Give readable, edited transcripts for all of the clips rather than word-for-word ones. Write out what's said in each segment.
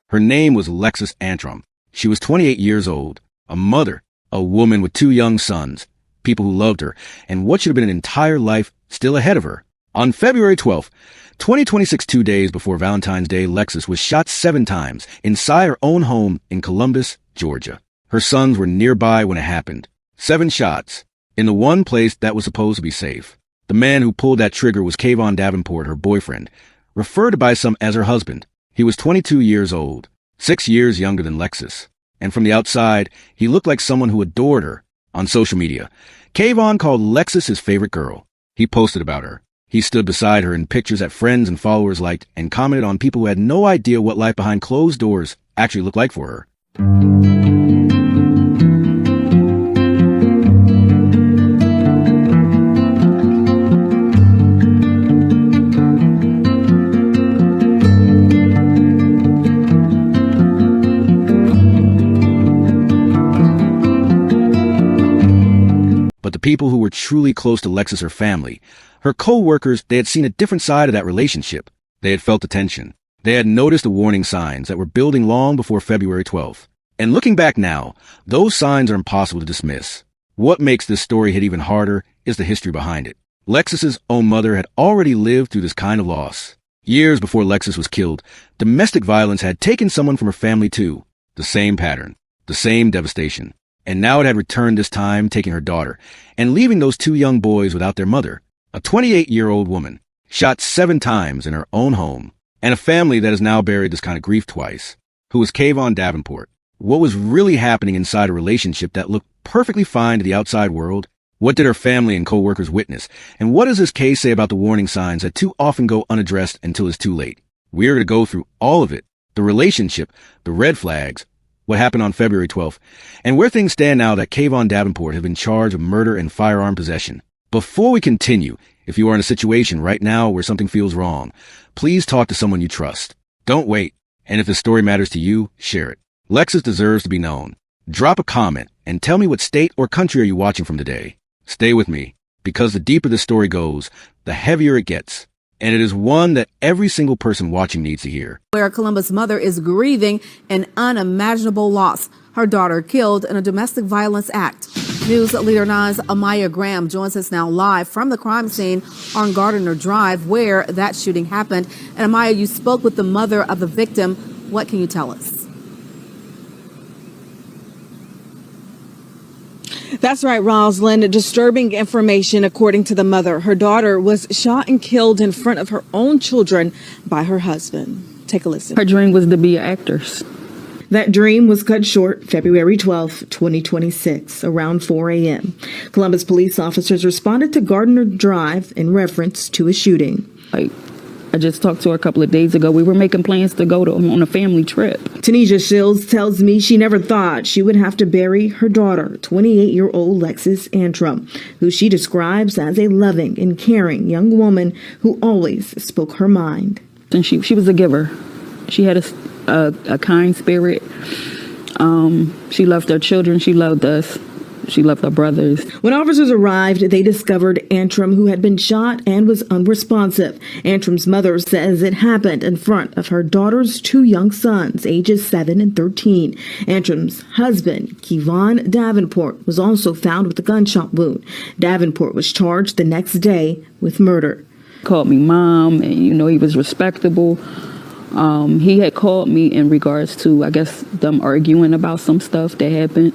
Her name was Lexis Antrim. She was 28 years old, a mother, a woman with 2 young sons, people who loved her, and what should have been an entire life still ahead of her. On February 12th, 2026, 2 days before Valentine's Day, Lexis was shot 7 times inside her own home in Columbus, Georgia. Her sons were nearby when it happened. 7 shots, in the one place that was supposed to be safe. The man who pulled that trigger was Kayvon Davenport, her boyfriend, referred to by some as her husband. He was 22 years old, 6 years younger than Lexis. And from the outside, he looked like someone who adored her. On social media, Kayvon called Lexis his favorite girl. He posted about her. He stood beside her in pictures that friends and followers liked and commented on people who had no idea what life behind closed doors actually looked like for her. But the people who were truly close to Lexis, her family, her co-workers, they had seen a different side of that relationship. They had felt the tension. They had noticed the warning signs that were building long before February 12th. And looking back now, those signs are impossible to dismiss. What makes this story hit even harder is the history behind it. Lexis's own mother had already lived through this kind of loss. Years before Lexis was killed, domestic violence had taken someone from her family too. The same pattern, the same devastation. And now it had returned, this time taking her daughter and leaving those 2 young boys without their mother. A 28-year-old woman, shot 7 times in her own home, and a family that has now buried this kind of grief twice. Who was Kayvon Davenport? What was really happening inside a relationship that looked perfectly fine to the outside world? What did her family and co-workers witness? And what does this case say about the warning signs that too often go unaddressed until it's too late? We're going to go through all of it. The relationship, the red flags, what happened on February 12th, and where things stand now that Kayvon Davenport has been charged with murder and firearm possession. Before we continue, if you are in a situation right now where something feels wrong, please talk to someone you trust. Don't wait. And if this story matters to you, share it. Lexis deserves to be known. Drop a comment and tell me what state or country are you watching from today. Stay with me, because the deeper the story goes, the heavier it gets. And it is one that every single person watching needs to hear. Where a Columbus mother is grieving an unimaginable loss. Her daughter killed in a domestic violence act. News Leader 9's Amaya Graham joins us now live from the crime scene on Gardner Drive, where that shooting happened. And Amaya, you spoke with the mother of the victim. What can you tell us? That's right, Rosalind. Disturbing information, according to the mother. Her daughter was shot and killed in front of her own children by her husband. Take a listen. Her dream was to be an actress. That dream was cut short February 12, 2026, around 4 a.m. Columbus police officers responded to Gardner Drive in reference to a shooting. I just talked to her a couple of days ago. We were making plans to go on a family trip. Tanisha Shields tells me she never thought she would have to bury her daughter, 28-year-old Lexis Antrim, who she describes as a loving and caring young woman who always spoke her mind. And she was a giver. She had a kind spirit. She loved her children. She loved us. She loved her brothers. When officers arrived, they discovered Antrim, who had been shot and was unresponsive. Antrim's mother says it happened in front of her daughter's 2 young sons, ages 7 and 13. Antrim's husband, Kayvon Davenport, was also found with a gunshot wound. Davenport was charged the next day with murder. He called me mom, and he was respectable. He had called me in regards to, I guess, them arguing about some stuff that happened.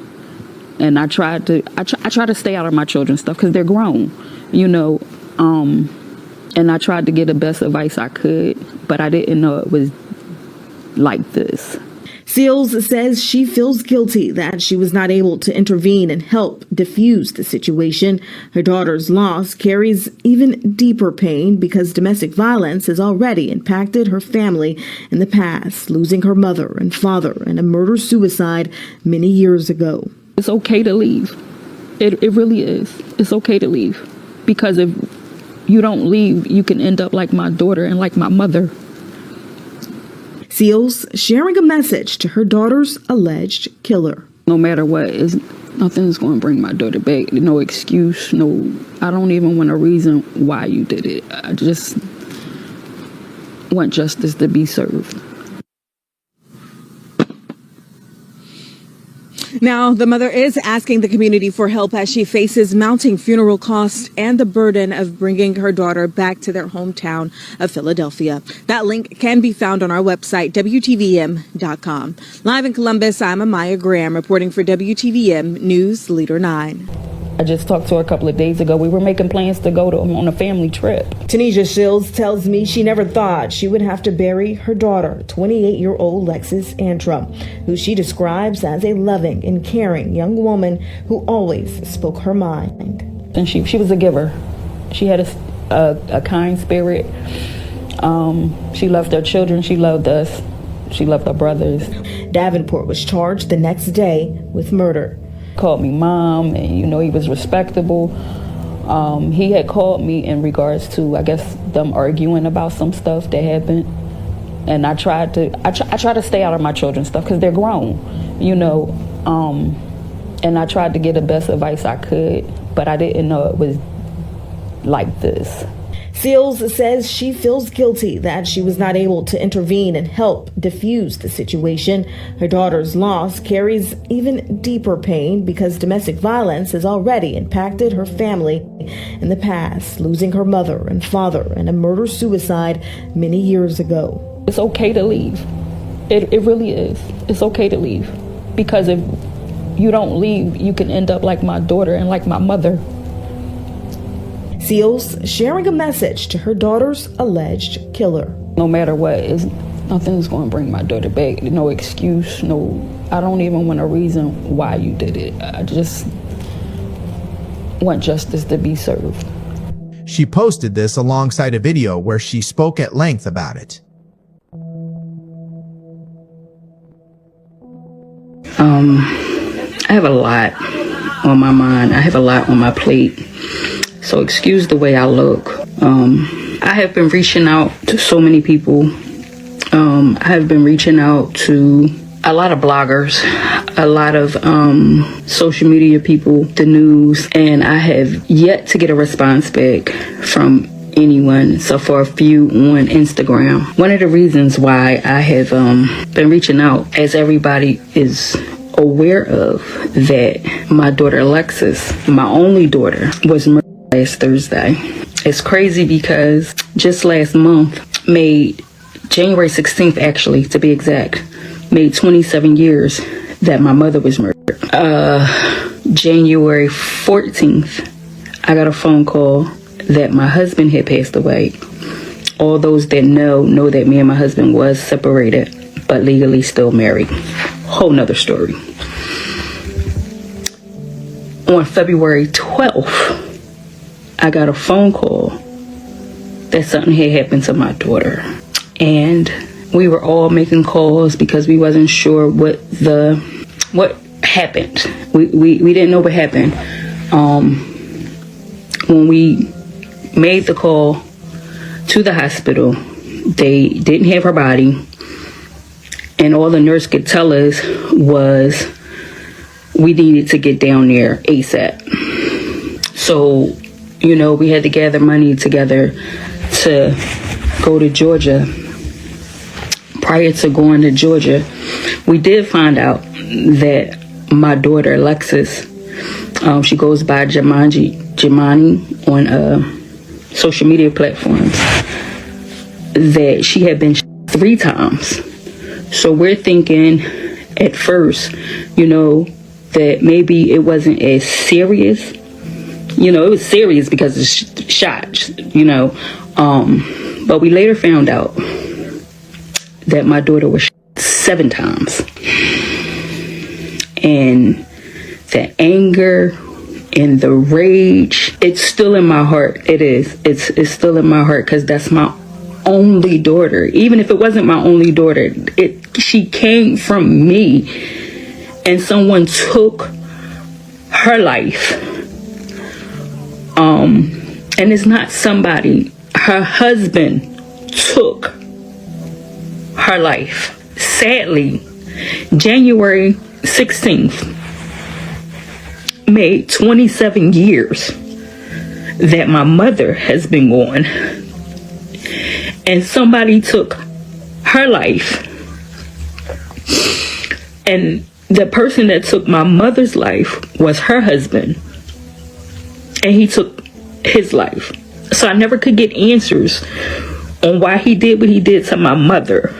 And I try to stay out of my children's stuff because they're grown, and I tried to get the best advice I could, but I didn't know it was like this. Seals says she feels guilty that she was not able to intervene and help diffuse the situation. Her daughter's loss carries even deeper pain because domestic violence has already impacted her family in the past, losing her mother and father in a murder-suicide many years ago. It's okay to leave. It really is. It's okay to leave. Because if you don't leave, you can end up like my daughter and like my mother. Seals sharing a message to her daughter's alleged killer. No matter what, nothing's going to bring my daughter back. No excuse. No, I don't even want a reason why you did it. I just want justice to be served. Now, the mother is asking the community for help as she faces mounting funeral costs and the burden of bringing her daughter back to their hometown of Philadelphia. That link can be found on our website, WTVM.com. Live in Columbus, I'm Amaya Graham reporting for WTVM News Leader 9. I just talked to her a couple of days ago. We were making plans to go on a family trip. Tanisha Shields tells me she never thought she would have to bury her daughter, 28-year-old Lexis Antrim, who she describes as a loving and caring young woman who always spoke her mind. And she was a giver. She had a kind spirit. She loved her children. She loved us. She loved her brothers. Davenport was charged the next day with murder. Called me mom, and he was respectable. He had called me in regards to, I guess, them arguing about some stuff that happened, and I tried to stay out of my children's stuff because they're grown, and I tried to get the best advice I could, but I didn't know it was like this. Seals says she feels guilty that she was not able to intervene and help diffuse the situation. Her daughter's loss carries even deeper pain because domestic violence has already impacted her family in the past, losing her mother and father in a murder-suicide many years ago. It's okay to leave. It really is. It's okay to leave. Because if you don't leave, you can end up like my daughter and like my mother. Seals sharing a message to her daughter's alleged killer. No matter what, nothing's going to bring my daughter back. No excuse. No, I don't even want a reason why you did it. I just want justice to be served. She posted this alongside a video where she spoke at length about it. I have a lot on my mind. I have a lot on my plate. So excuse the way I look. I have been reaching out to so many people. I have been reaching out to a lot of bloggers, a lot of social media people, the news, and I have yet to get a response back from anyone, so for a few on Instagram. One of the reasons why I have been reaching out, as everybody is aware of, that my daughter Alexis, my only daughter, was murdered last Thursday. It's crazy because just last month, January 16th actually, to be exact, made 27 years that my mother was murdered. January 14th, I got a phone call that my husband had passed away. All those that know that me and my husband was separated, but legally still married. Whole nother story. On February 12th, I got a phone call that something had happened to my daughter. And we were all making calls because we wasn't sure what happened. We didn't know what happened. When we made the call to the hospital, they didn't have her body. And all the nurse could tell us was we needed to get down there ASAP. So, we had to gather money together to go to Georgia. Prior to going to Georgia, we did find out that my daughter, Alexis, she goes by Jemani on social media platforms, that she had been shot 3 times. So we're thinking at first, that maybe it wasn't as serious. It was serious because it's shots, but we later found out that my daughter was shot 7 times. And the anger and the rage, it's still in my heart. It is. It's still in my heart because that's my only daughter. Even if it wasn't my only daughter, she came from me, and someone took her life. And it's not somebody. Her husband took her life. Sadly, January 16th, made 27 years that my mother has been gone, and somebody took her life, and the person that took my mother's life was her husband, and he took his life. So I never could get answers on why he did what he did to my mother.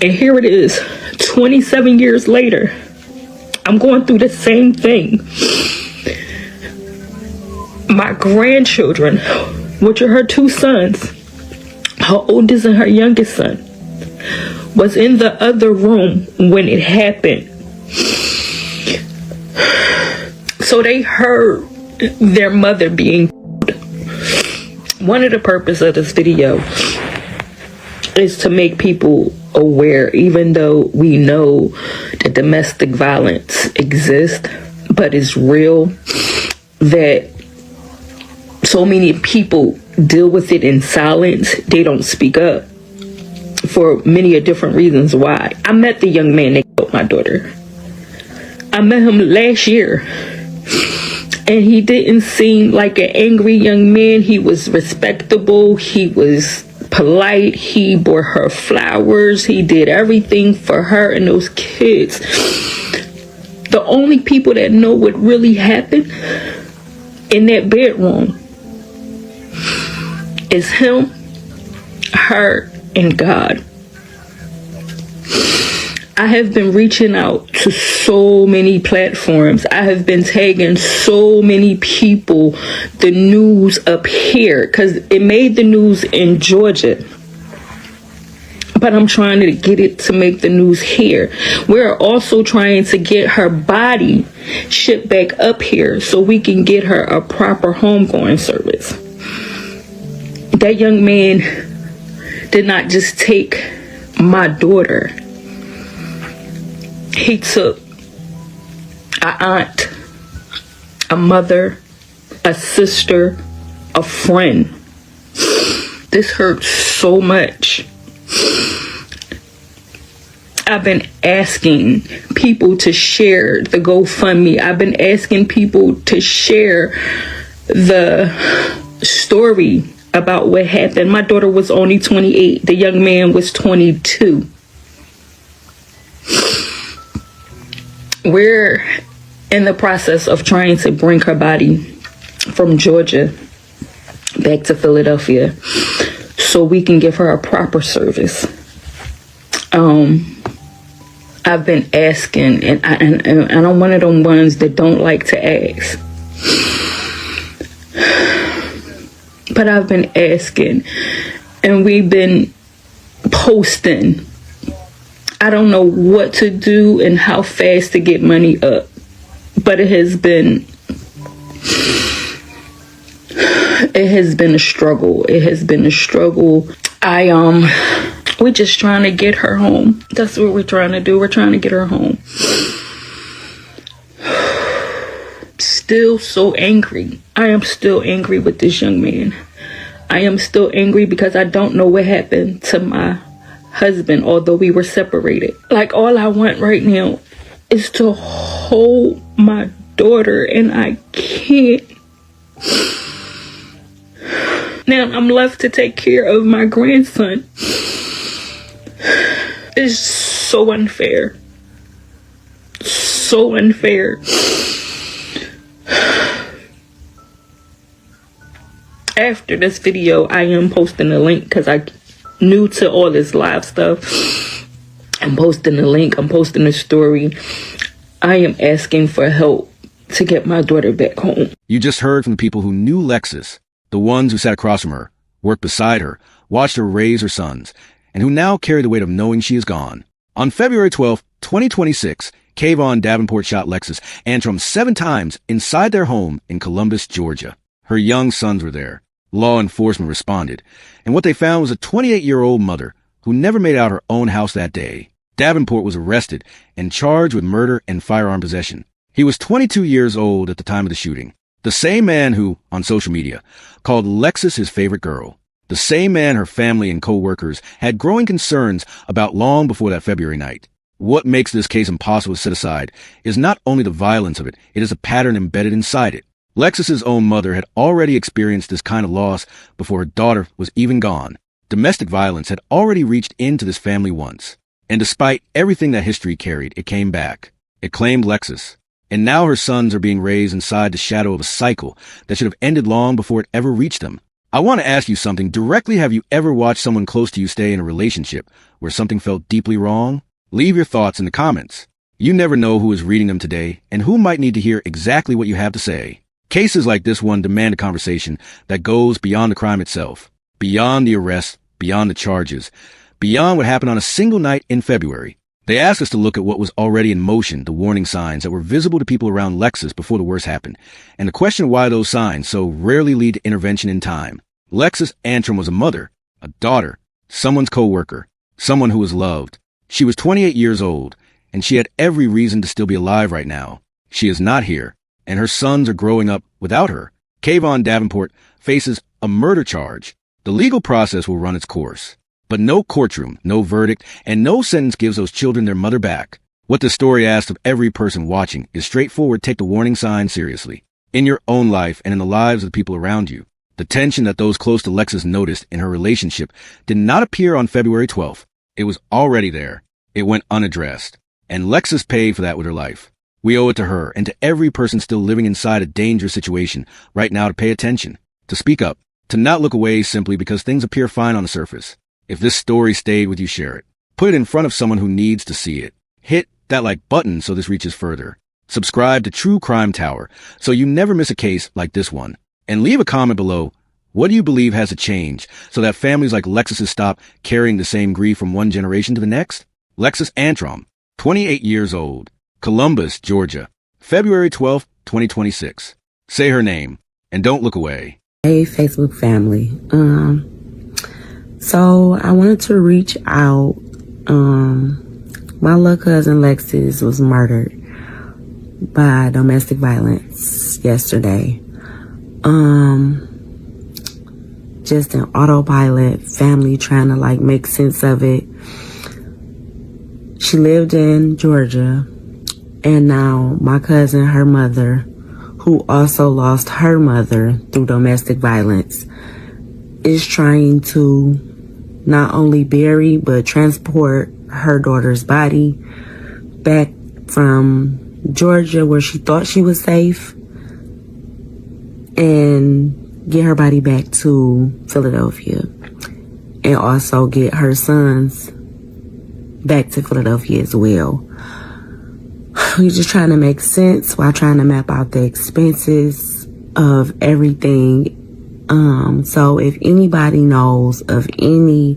And here it is, 27 years later, I'm going through the same thing. My grandchildren, which are her two sons, her oldest and her youngest son, was in the other room when it happened. So they heard their mother being killed. One of the purposes of this video is to make people aware, even though we know that domestic violence exists, but it's real, that so many people deal with it in silence. They don't speak up for many different reasons why. I met the young man that killed my daughter. I met him last year, and he didn't seem like an angry young man. He was respectable. He was polite. He bore her flowers. He did everything for her and those kids. The only people that know what really happened in that bedroom is him, her, and God. I have been reaching out to so many platforms. I have been tagging so many people, the news up here, because it made the news in Georgia. But I'm trying to get it to make the news here. We're also trying to get her body shipped back up here so we can get her a proper homegoing service. That young man did not just take my daughter. He took an aunt, a mother, a sister, a friend. This hurts so much. I've been asking people to share the GoFundMe. I've been asking people to share the story about what happened. My daughter was only 28. The young man was 22. We're in the process of trying to bring her body from Georgia back to Philadelphia so we can give her a proper service. I've been asking, and I'm one of them ones that don't like to ask. But I've been asking, and we've been posting. I don't know what to do and how fast to get money up, but it has been a struggle. It has been a struggle. We're just trying to get her home. That's what we're trying to do. We're trying to get her home. Still so angry. I am still angry with this young man. I am still angry because I don't know what happened to my husband, although we were separated. Like, all I want right now is to hold my daughter, and I can't. Now I'm left to take care of my grandson. It's so unfair. So unfair. After this video, I am posting a link because I'm new to all this live stuff. I'm posting a link. I'm posting a story. I am asking for help to get my daughter back home. You just heard from the people who knew Lexus, the ones who sat across from her, worked beside her, watched her raise her sons, and who now carry the weight of knowing she is gone. On February 12, 2026, Kayvon Davenport shot Lexus Antrim 7 times inside their home in Columbus, Georgia. Her young sons were there. Law enforcement responded, and what they found was a 28-year-old mother who never made out her own house that day. Davenport was arrested and charged with murder and firearm possession. He was 22 years old at the time of the shooting. The same man who, on social media, called Lexus his favorite girl. The same man her family and co-workers had growing concerns about long before that February night. What makes this case impossible to set aside is not only the violence of it, it is a pattern embedded inside it. Lexus's own mother had already experienced this kind of loss before her daughter was even gone. Domestic violence had already reached into this family once. And despite everything that history carried, it came back. It claimed Lexus. And now her sons are being raised inside the shadow of a cycle that should have ended long before it ever reached them. I want to ask you something directly. Have you ever watched someone close to you stay in a relationship where something felt deeply wrong? Leave your thoughts in the comments. You never know who is reading them today and who might need to hear exactly what you have to say. Cases like this one demand a conversation that goes beyond the crime itself, beyond the arrest, beyond the charges, beyond what happened on a single night in February. They ask us to look at what was already in motion, the warning signs that were visible to people around Lexus before the worst happened, and to question why those signs so rarely lead to intervention in time. Lexus Antrim was a mother, a daughter, someone's co-worker, someone who was loved. She was 28 years old, and she had every reason to still be alive right now. She is not here, and her sons are growing up without her. Kayvon Davenport faces a murder charge. The legal process will run its course. But no courtroom, no verdict, and no sentence gives those children their mother back. What the story asks of every person watching is straightforward. Take the warning sign seriously. In your own life and in the lives of the people around you. The tension that those close to Lexus noticed in her relationship did not appear on February 12th. It was already there. It went unaddressed. And Lexus paid for that with her life. We owe it to her and to every person still living inside a dangerous situation right now to pay attention, to speak up, to not look away simply because things appear fine on the surface. If this story stayed with you, share it. Put it in front of someone who needs to see it. Hit that like button so this reaches further. Subscribe to True Crime Tower so you never miss a case like this one. And leave a comment below. What do you believe has to change so that families like Lexus's stop carrying the same grief from one generation to the next? Lexus Antrim, 28 years old, Columbus, Georgia, February 12th, 2026. Say her name and don't look away. Hey, Facebook family. So I wanted to reach out. My little cousin Lexus was murdered by domestic violence yesterday. Just an autopilot, family trying to like make sense of it. She lived in Georgia, and now my cousin, her mother, who also lost her mother through domestic violence, is trying to not only bury but transport her daughter's body back from Georgia, where she thought she was safe, and get her body back to Philadelphia, and also get her sons back to Philadelphia as well. We're just trying to make sense while trying to map out the expenses of everything. So if anybody knows of any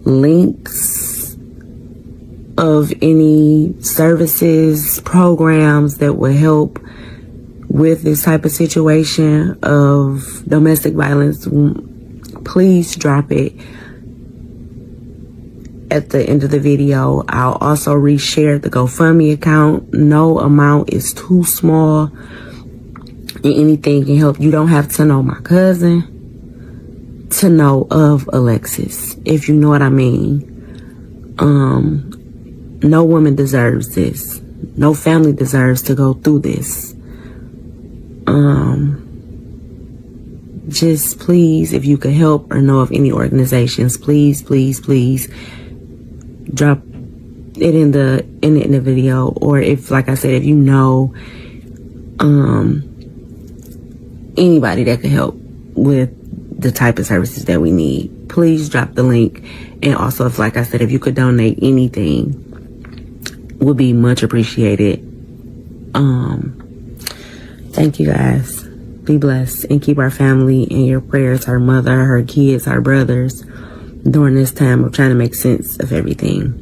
links of any services, programs that would help with this type of situation of domestic violence, please drop it at the end of the video. I'll also reshare the GoFundMe account. No amount is too small, and anything can help. You don't have to know my cousin to know of Alexis, if you know what I mean. No woman deserves this. No family deserves to go through this. Just please, if you could help or know of any organizations, please drop it in the video. Or if, like I said, if you know anybody that could help with the type of services that we need, please drop the link. And also, if, like I said, if you could donate anything, would be much appreciated. Thank you guys. Be blessed and keep our family in your prayers, our mother, her kids, our brothers, during this time of trying to make sense of everything.